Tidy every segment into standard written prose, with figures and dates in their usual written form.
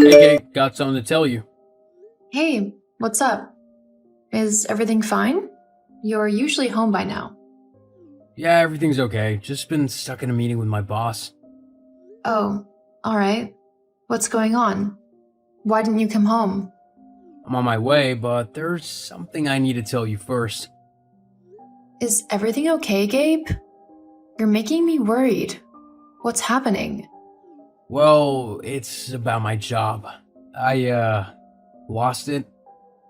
Hey, Kate, got something to tell you. Hey, what's up? Is everything fine? You're usually home by now. Yeah, everything's okay. Just been stuck in a meeting with my boss. Oh, alright. What's going on? Why didn't you come home? I'm on my way, but there's something I need to tell you first. Is everything okay, Gabe? You're making me worried. What's happening? Well, it's about my job. I lost it.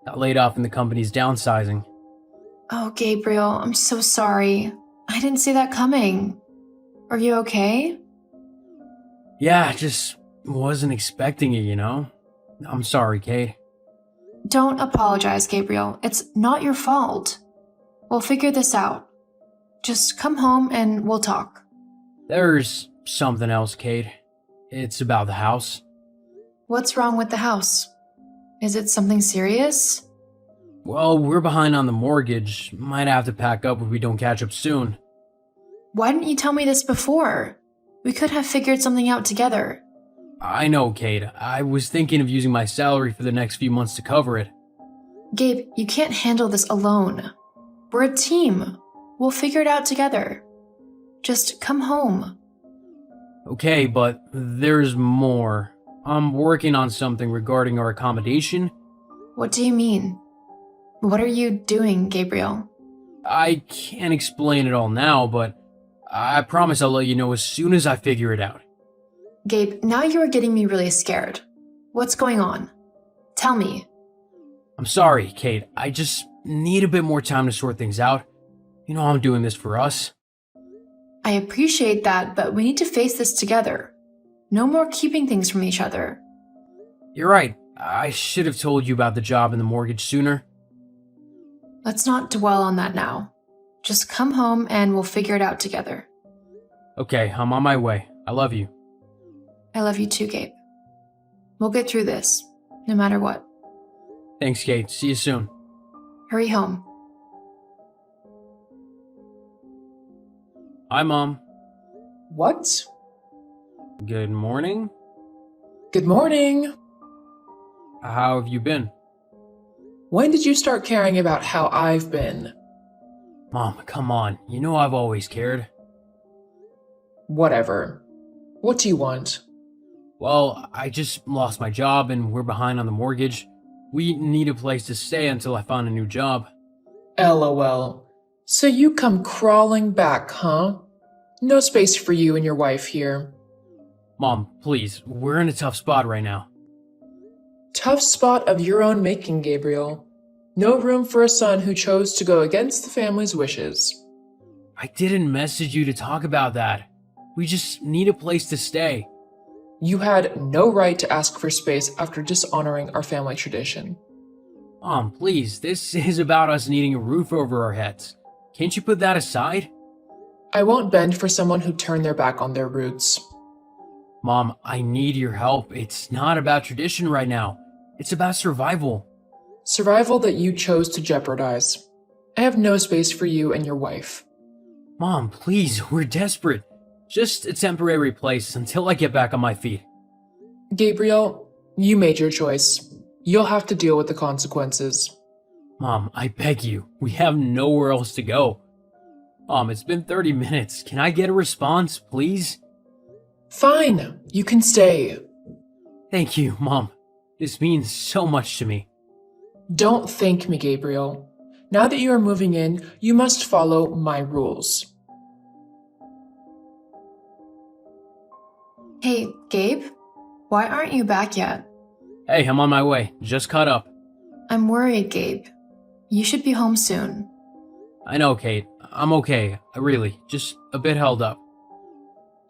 Got laid off and the company's downsizing. Oh, Gabriel, I'm so sorry. I didn't see that coming. Are you okay? Yeah, just wasn't expecting it, you know? I'm sorry, Kate. Don't apologize, Gabriel. It's not your fault. We'll figure this out. Just come home and we'll talk. There's something else, Kate. It's about the house. What's wrong with the house? Is it something serious? Well, we're behind on the mortgage. Might have to pack up if we don't catch up soon. Why didn't you tell me this before? We could have figured something out together. I know, Kate. I was thinking of using my salary for the next few months to cover it. Gabe, you can't handle this alone. We're a team. We'll figure it out together. Just come home. Okay, but there's more. I'm working on something regarding our accommodation. What do you mean? What are you doing, Gabriel? I can't explain it all now, but I promise I'll let you know as soon as I figure it out. Gabe, now you are getting me really scared. What's going on? Tell me. I'm sorry, Kate. I just need a bit more time to sort things out. You know I'm doing this for us. I appreciate that, but we need to face this together. No more keeping things from each other. You're right. I should have told you about the job and the mortgage sooner. Let's not dwell on that now. Just come home and we'll figure it out together. Okay, I'm on my way. I love you. I love you too, Gabe. We'll get through this, no matter what. Thanks, Kate. See you soon. Hurry home. Hi, Mom. What? Good morning. Good morning. How have you been? When did you start caring about how I've been? Mom, come on. You know I've always cared. Whatever. What do you want? Well, I just lost my job and we're behind on the mortgage. We need a place to stay until I found a new job. LOL. So you come crawling back, huh? No space for you and your wife here. Mom, please, we're in a tough spot right now. Tough spot of your own making, Gabriel. No room for a son who chose to go against the family's wishes. I didn't message you to talk about that. We just need a place to stay. You had no right to ask for space after dishonoring our family tradition. Mom, please, this is about us needing a roof over our heads. Can't you put that aside? I won't bend for someone who turned their back on their roots. Mom, I need your help. It's not about tradition right now. It's about survival. Survival that you chose to jeopardize. I have no space for you and your wife. Mom, please, we're desperate. Just a temporary place until I get back on my feet. Gabriel, you made your choice. You'll have to deal with the consequences. Mom, I beg you, we have nowhere else to go. Mom, it's been 30 minutes. Can I get a response, please? Fine, you can stay. Thank you, Mom. This means so much to me. Don't thank me, Gabriel. Now that you are moving in, you must follow my rules. Hey, Gabe? Why aren't you back yet? Hey, I'm on my way. Just caught up. I'm worried, Gabe. You should be home soon. I know, Kate. I'm okay. Really. Just a bit held up.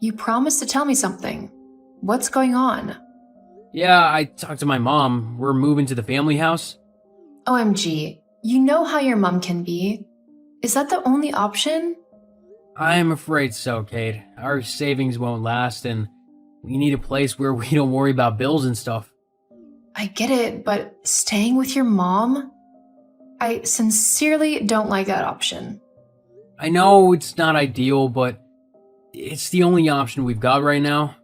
You promised to tell me something. What's going on? Yeah, I talked to my mom. We're moving to the family house. OMG, you know how your mom can be. Is that the only option? I'm afraid so, Kate. Our savings won't last, and we need a place where we don't worry about bills and stuff. I get it, but staying with your mom? I sincerely don't like that option. I know it's not ideal, but it's the only option we've got right now.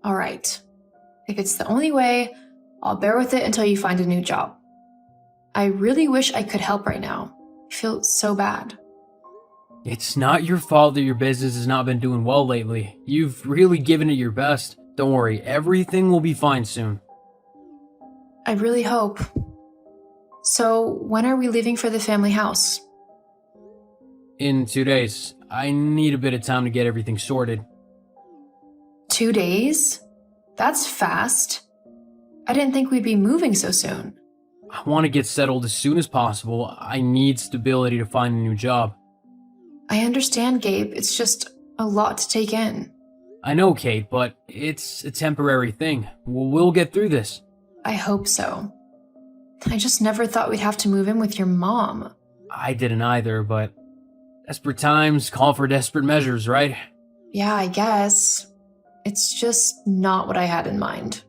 Alright. If it's the only way, I'll bear with it until you find a new job. I really wish I could help right now. I feel so bad. It's not your fault that your business has not been doing well lately. You've really given it your best. Don't worry, everything will be fine soon. I really hope. So, when are we leaving for the family house? In 2 days. I need a bit of time to get everything sorted. 2 days? That's fast. I didn't think we'd be moving so soon. I want to get settled as soon as possible. I need stability to find a new job. I understand, Gabe. It's just a lot to take in. I know, Kate, but it's a temporary thing. We'll get through this. I hope so. I just never thought we'd have to move in with your mom. I didn't either, but desperate times call for desperate measures, right? Yeah, I guess. It's just not what I had in mind.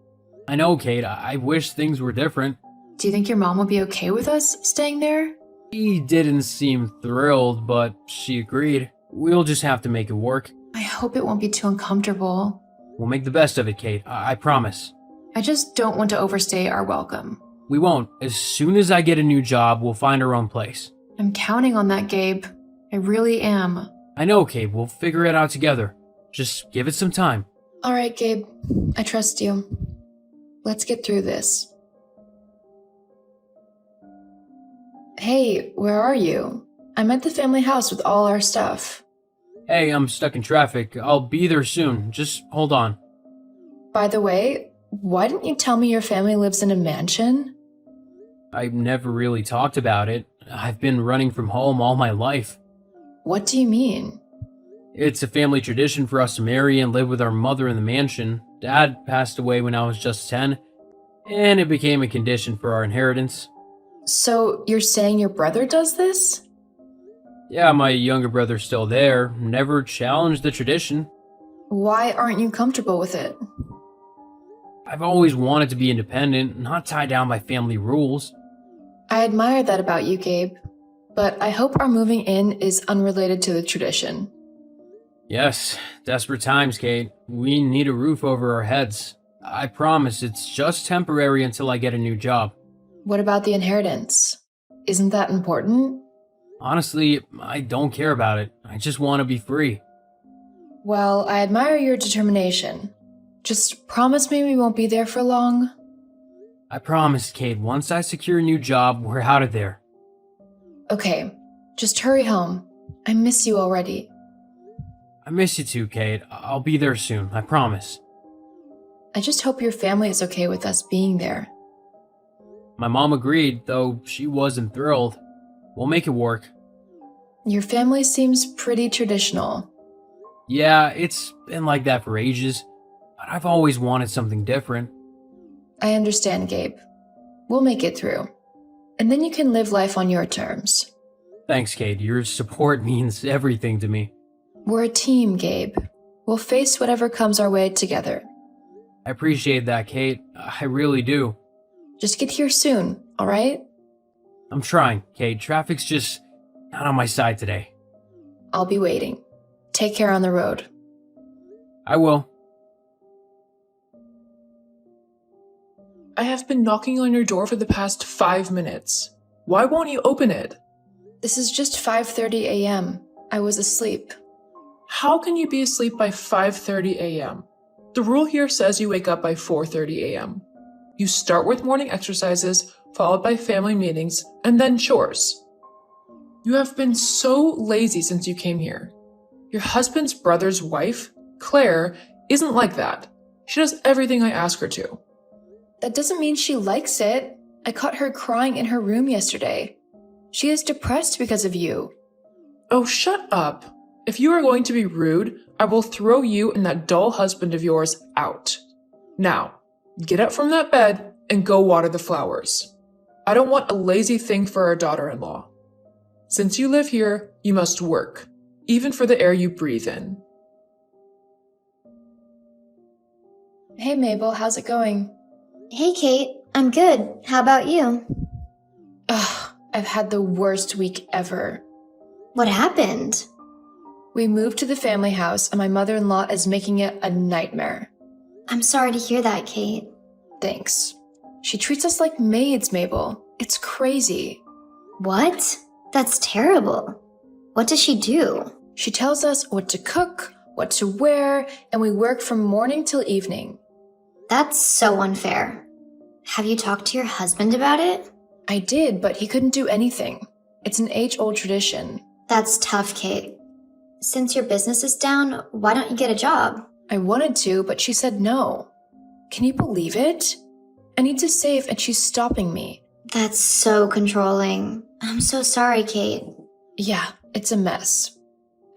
I know, Kate. I wish things were different. Do you think your mom will be okay with us staying there? She didn't seem thrilled, but she agreed. We'll just have to make it work. I hope it won't be too uncomfortable. We'll make the best of it, Kate. I promise. I just don't want to overstay our welcome. We won't. As soon as I get a new job, we'll find our own place. I'm counting on that, Gabe. I really am. I know, Kate. We'll figure it out together. Just give it some time. All right, Gabe. I trust you. Let's get through this. Hey, where are you? I'm at the family house with all our stuff. Hey, I'm stuck in traffic. I'll be there soon. Just hold on. By the way, why didn't you tell me your family lives in a mansion? I've never really talked about it. I've been running from home all my life. What do you mean? It's a family tradition for us to marry and live with our mother in the mansion. Dad passed away when I was just 10, and it became a condition for our inheritance. So you're saying your brother does this? Yeah, my younger brother's still there. Never challenged the tradition. Why aren't you comfortable with it? I've always wanted to be independent, not tied down by family rules. I admire that about you, Gabe. But I hope our moving in is unrelated to the tradition. Yes, desperate times, Kate. We need a roof over our heads. I promise it's just temporary until I get a new job. What about the inheritance? Isn't that important? Honestly, I don't care about it. I just want to be free. Well, I admire your determination. Just promise me we won't be there for long. I promise, Kate, once I secure a new job, we're out of there. Okay, just hurry home. I miss you already. I miss you too, Kate. I'll be there soon, I promise. I just hope your family is okay with us being there. My mom agreed, though she wasn't thrilled. We'll make it work. Your family seems pretty traditional. Yeah, it's been like that for ages, but I've always wanted something different. I understand, Gabe. We'll make it through. And then you can live life on your terms. Thanks, Kate. Your support means everything to me. We're a team, Gabe. We'll face whatever comes our way together. I appreciate that, Kate. I really do. Just get here soon, all right? I'm trying, Kate. Traffic's just not on my side today. I'll be waiting. Take care on the road. I will. I have been knocking on your door for the past 5 minutes. Why won't you open it? This is just 5:30 a.m. I was asleep. How can you be asleep by 5:30 a.m.? The rule here says you wake up by 4:30 a.m. You start with morning exercises, followed by family meetings, and then chores. You have been so lazy since you came here. Your husband's brother's wife, Claire, isn't like that. She does everything I ask her to. That doesn't mean she likes it. I caught her crying in her room yesterday. She is depressed because of you. Oh, shut up. If you are going to be rude, I will throw you and that dull husband of yours out. Now, get up from that bed and go water the flowers. I don't want a lazy thing for our daughter-in-law. Since you live here, you must work, even for the air you breathe in. Hey Mabel, how's it going? Hey Kate, I'm good. How about you? Ugh, I've had the worst week ever. What happened? We moved to the family house and my mother-in-law is making it a nightmare. I'm sorry to hear that, Kate. Thanks. She treats us like maids, Mabel. It's crazy. What? That's terrible. What does she do? She tells us what to cook, what to wear, and we work from morning till evening. That's so unfair. Have you talked to your husband about it? I did, but he couldn't do anything. It's an age-old tradition. That's tough, Kate. Since your business is down, why don't you get a job? I wanted to, but she said no. Can you believe it? I need to save, and she's stopping me. That's so controlling. I'm so sorry, Kate. Yeah, it's a mess.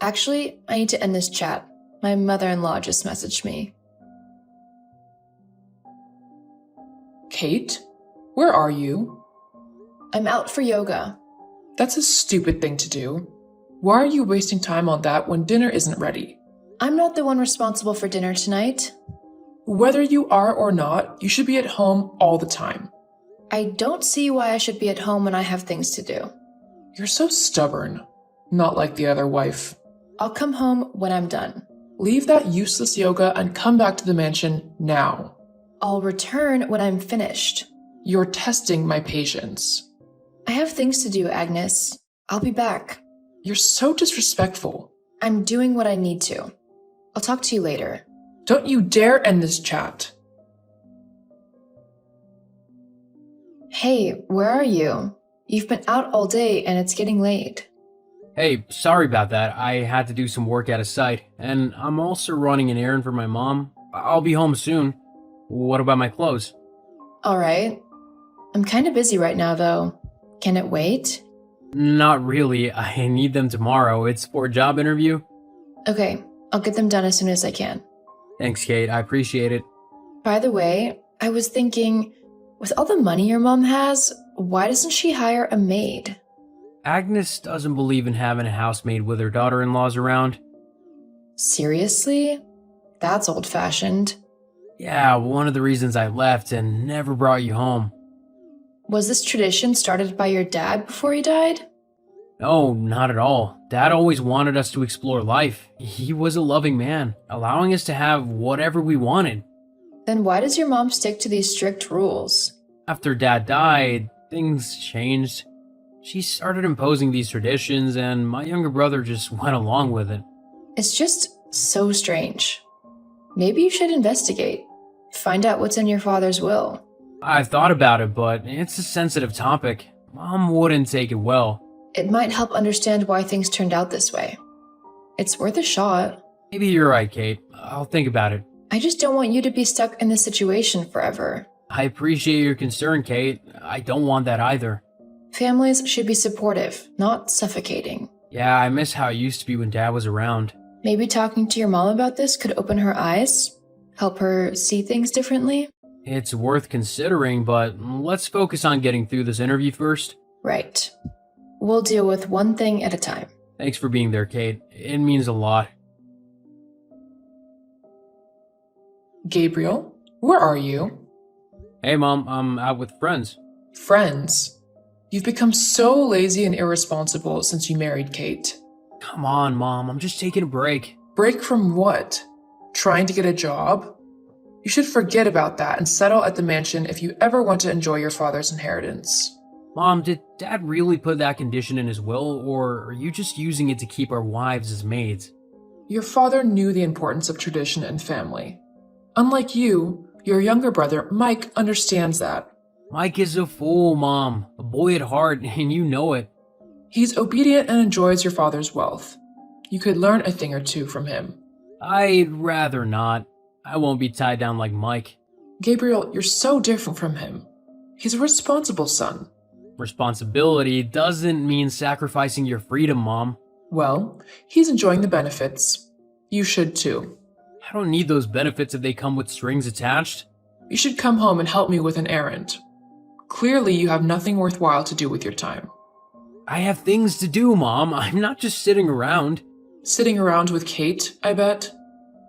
Actually, I need to end this chat. My mother-in-law just messaged me. Kate, where are you? I'm out for yoga. That's a stupid thing to do. Why are you wasting time on that when dinner isn't ready? I'm not the one responsible for dinner tonight. Whether you are or not, you should be at home all the time. I don't see why I should be at home when I have things to do. You're so stubborn. Not like the other wife. I'll come home when I'm done. Leave that useless yoga and come back to the mansion now. I'll return when I'm finished. You're testing my patience. I have things to do, Agnes. I'll be back. You're so disrespectful. I'm doing what I need to. I'll talk to you later. Don't you dare end this chat. Hey, where are you? You've been out all day and it's getting late. Hey, sorry about that. I had to do some work out of sight, and I'm also running an errand for my mom. I'll be home soon. What about my clothes? All right. I'm kind of busy right now, though. Can it wait? Not really. I need them tomorrow. It's for a job interview. Okay, I'll get them done as soon as I can. Thanks, Kate. I appreciate it. By the way, I was thinking, with all the money your mom has, why doesn't she hire a maid? Agnes doesn't believe in having a housemaid with her daughter-in-laws around. Seriously? That's old-fashioned. Yeah, one of the reasons I left and never brought you home. Was this tradition started by your dad before he died? No, not at all. Dad always wanted us to explore life. He was a loving man, allowing us to have whatever we wanted. Then why does your mom stick to these strict rules? After Dad died, things changed. She started imposing these traditions, and my younger brother just went along with it. It's just so strange. Maybe you should investigate. Find out what's in your father's will. I've thought about it, but it's a sensitive topic. Mom wouldn't take it well. It might help understand why things turned out this way. It's worth a shot. Maybe you're right, Kate. I'll think about it. I just don't want you to be stuck in this situation forever. I appreciate your concern, Kate. I don't want that either. Families should be supportive, not suffocating. Yeah, I miss how it used to be when Dad was around. Maybe talking to your mom about this could open her eyes, help her see things differently. It's worth considering, but let's focus on getting through this interview first. Right. We'll deal with one thing at a time. Thanks for being there, Kate. It means a lot. Gabriel, where are you? Hey, Mom, I'm out with friends. Friends. You've become so lazy and irresponsible since you married Kate. Come on, Mom, I'm just taking a break. Break from what? Trying to get a job? You should forget about that and settle at the mansion if you ever want to enjoy your father's inheritance. Mom, did Dad really put that condition in his will, or are you just using it to keep our wives as maids? Your father knew the importance of tradition and family. Unlike you, your younger brother, Mike, understands that. Mike is a fool, Mom. A boy at heart, and you know it. He's obedient and enjoys your father's wealth. You could learn a thing or two from him. I'd rather not. I won't be tied down like Mike. Gabriel, you're so different from him. He's a responsible son. Responsibility doesn't mean sacrificing your freedom, Mom. Well, he's enjoying the benefits. You should too. I don't need those benefits if they come with strings attached. You should come home and help me with an errand. Clearly, you have nothing worthwhile to do with your time. I have things to do, Mom. I'm not just sitting around. Sitting around with Kate, I bet?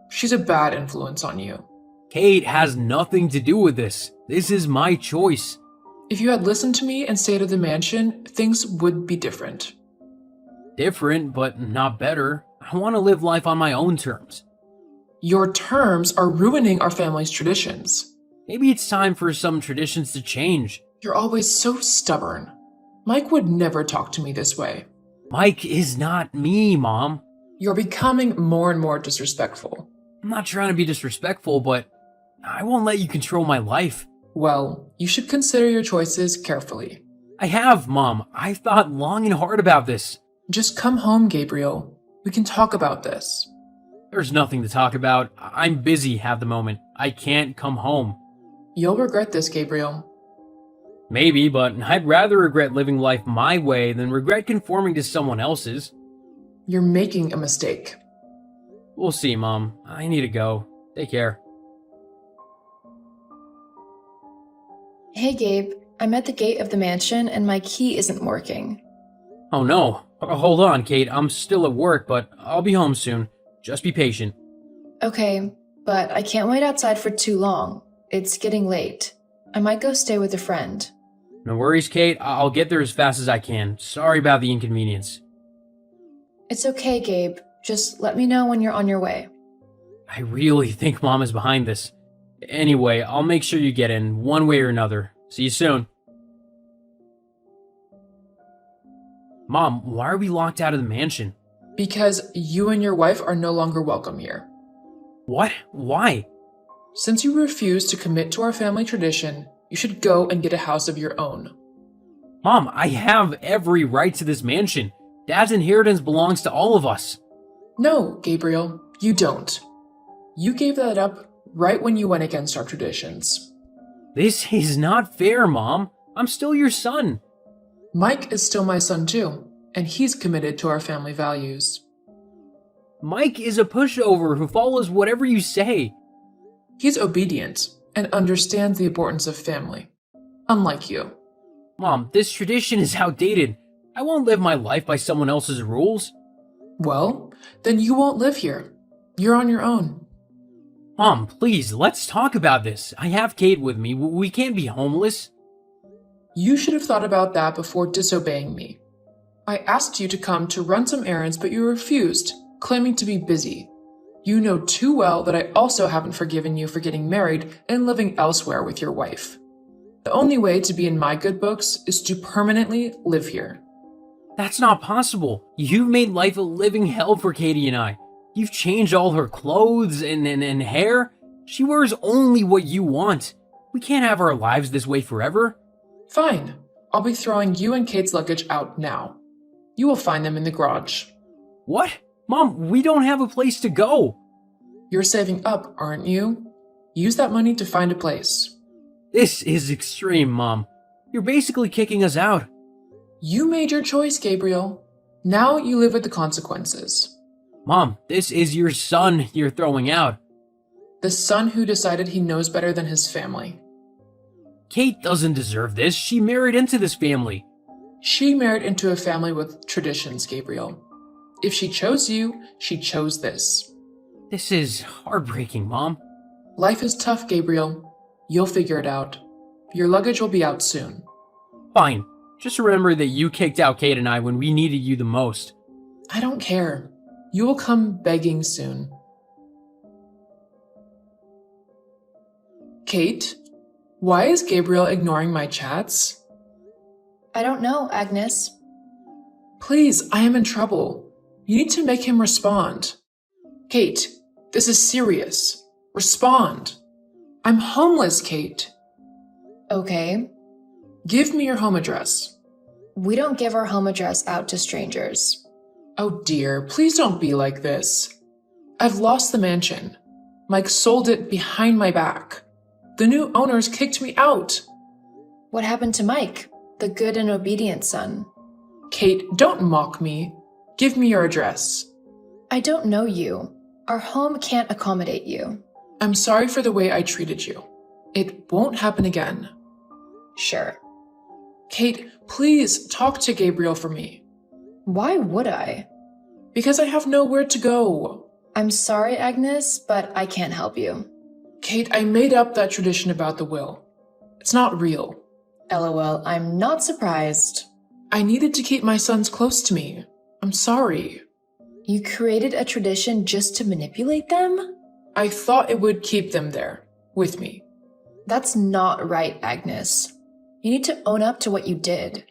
She's a bad influence on you. Kate has nothing to do with this. This is my choice. If you had listened to me and stayed at the mansion, things would be different. Different, but not better. I want to live life on my own terms. Your terms are ruining our family's traditions. Maybe it's time for some traditions to change. You're always so stubborn. Mike would never talk to me this way. Mike is not me, Mom. You're becoming more and more disrespectful. I'm not trying to be disrespectful, but I won't let you control my life. Well, you should consider your choices carefully. I have, Mom. I've thought long and hard about this. Just come home, Gabriel. We can talk about this. There's nothing to talk about. I'm busy at the moment. I can't come home. You'll regret this, Gabriel. Maybe, but I'd rather regret living life my way than regret conforming to someone else's. You're making a mistake. We'll see, Mom. I need to go. Take care. Hey, Gabe. I'm at the gate of the mansion and my key isn't working. Oh no. Hold on, Kate. I'm still at work, but I'll be home soon. Just be patient. Okay, but I can't wait outside for too long. It's getting late. I might go stay with a friend. No worries, Kate. I'll get there as fast as I can. Sorry about the inconvenience. It's okay, Gabe. Just let me know when you're on your way. I really think Mom is behind this. Anyway, I'll make sure you get in, one way or another. See you soon. Mom, why are we locked out of the mansion? Because you and your wife are no longer welcome here. What? Why? Since you refuse to commit to our family tradition, you should go and get a house of your own. Mom, I have every right to this mansion. Dad's inheritance belongs to all of us. No, Gabriel, you don't. You gave that up right when you went against our traditions. This is not fair, Mom. I'm still your son. Mike is still my son too, and he's committed to our family values. Mike is a pushover who follows whatever you say. He's obedient and understands the importance of family, unlike you. Mom, this tradition is outdated. I won't live my life by someone else's rules. Well, then you won't live here. You're on your own. Mom, please, let's talk about this. I have Kate with me. We can't be homeless. You should have thought about that before disobeying me. I asked you to come to run some errands, but you refused, claiming to be busy. You know too well that I also haven't forgiven you for getting married and living elsewhere with your wife. The only way to be in my good books is to permanently live here. That's not possible. You've made life a living hell for Katie and I. You've changed all her clothes and hair. She wears only what you want. We can't have our lives this way forever. Fine. I'll be throwing you and Kate's luggage out now. You will find them in the garage. What? Mom, we don't have a place to go. You're saving up, aren't you? Use that money to find a place. This is extreme, Mom. You're basically kicking us out. You made your choice, Gabriel. Now you live with the consequences. Mom, this is your son you're throwing out. The son who decided he knows better than his family. Kate doesn't deserve this. She married into this family. She married into a family with traditions, Gabriel. If she chose you, she chose this. This is heartbreaking, Mom. Life is tough, Gabriel. You'll figure it out. Your luggage will be out soon. Fine. Just remember that you kicked out Kate and I when we needed you the most. I don't care. You will come begging soon. Kate, why is Gabriel ignoring my chats? I don't know, Agnes. Please, I am in trouble. You need to make him respond. Kate, this is serious. Respond. I'm homeless, Kate. Okay. Give me your home address. We don't give our home address out to strangers. Oh dear, please don't be like this. I've lost the mansion. Mike sold it behind my back. The new owners kicked me out. What happened to Mike, the good and obedient son? Kate, don't mock me. Give me your address. I don't know you. Our home can't accommodate you. I'm sorry for the way I treated you. It won't happen again. Sure. Kate, please talk to Gabriel for me. Why would I? Because I have nowhere to go. I'm sorry, Agnes, but I can't help you. Kate, I made up that tradition about the will. It's not real. LOL, I'm not surprised. I needed to keep my sons close to me. I'm sorry. You created a tradition just to manipulate them? I thought it would keep them there, with me. That's not right, Agnes. You need to own up to what you did.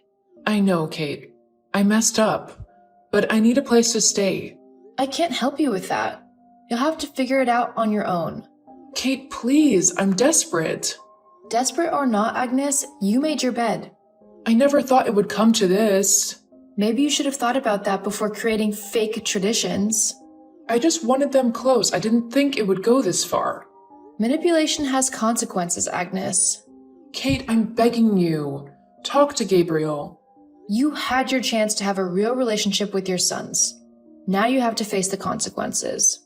I know, Kate. I messed up, but I need a place to stay. I can't help you with that. You'll have to figure it out on your own. Kate, please, I'm desperate. Desperate or not, Agnes, you made your bed. I never thought it would come to this. Maybe you should have thought about that before creating fake traditions. I just wanted them close. I didn't think it would go this far. Manipulation has consequences, Agnes. Kate, I'm begging you. Talk to Gabriel. You had your chance to have a real relationship with your sons. Now you have to face the consequences.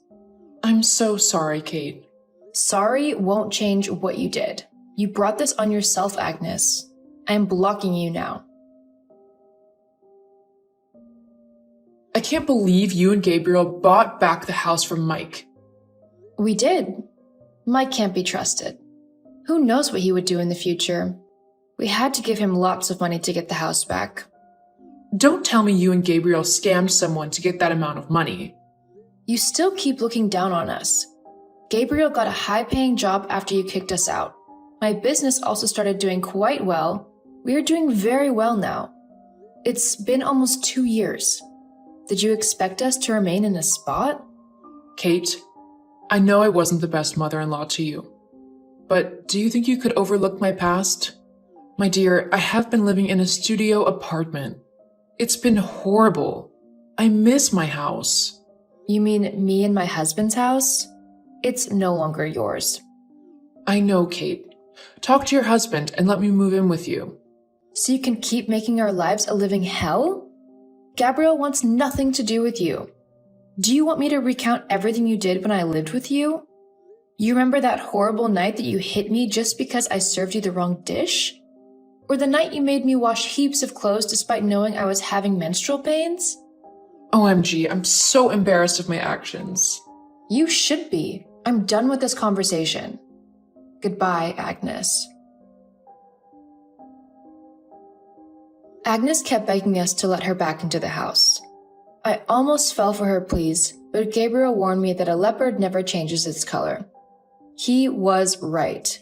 I'm so sorry, Kate. Sorry won't change what you did. You brought this on yourself, Agnes. I'm blocking you now. I can't believe you and Gabriel bought back the house from Mike. We did. Mike can't be trusted. Who knows what he would do in the future? We had to give him lots of money to get the house back. Don't tell me you and Gabriel scammed someone to get that amount of money. You still keep looking down on us. Gabriel got a high-paying job after you kicked us out. My business also started doing quite well. We are doing very well now. It's been almost 2 years. Did you expect us to remain in a spot? Kate, I know I wasn't the best mother-in-law to you. But do you think you could overlook my past? My dear, I have been living in a studio apartment. It's been horrible. I miss my house. You mean me and my husband's house? It's no longer yours. I know, Kate. Talk to your husband and let me move in with you. So you can keep making our lives a living hell? Gabriel wants nothing to do with you. Do you want me to recount everything you did when I lived with you? You remember that horrible night that you hit me just because I served you the wrong dish? Or the night you made me wash heaps of clothes despite knowing I was having menstrual pains? OMG, I'm so embarrassed of my actions. You should be. I'm done with this conversation. Goodbye, Agnes. Agnes kept begging us to let her back into the house. I almost fell for her pleas, but Gabriel warned me that a leopard never changes its color. He was right.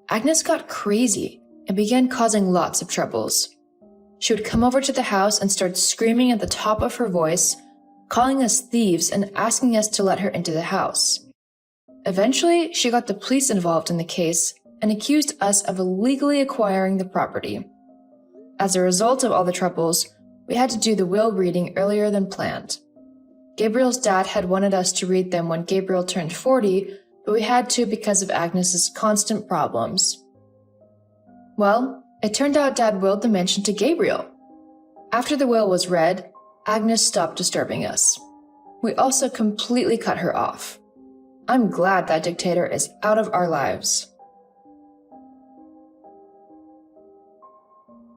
Agnes got crazy and began causing lots of troubles. She would come over to the house and start screaming at the top of her voice, calling us thieves and asking us to let her into the house. Eventually, she got the police involved in the case and accused us of illegally acquiring the property. As a result of all the troubles, we had to do the will reading earlier than planned. Gabriel's dad had wanted us to read them when Gabriel turned 40, but we had to because of Agnes's constant problems. Well, it turned out Dad willed the mansion to Gabriel. After the will was read, Agnes stopped disturbing us. We also completely cut her off. I'm glad that dictator is out of our lives.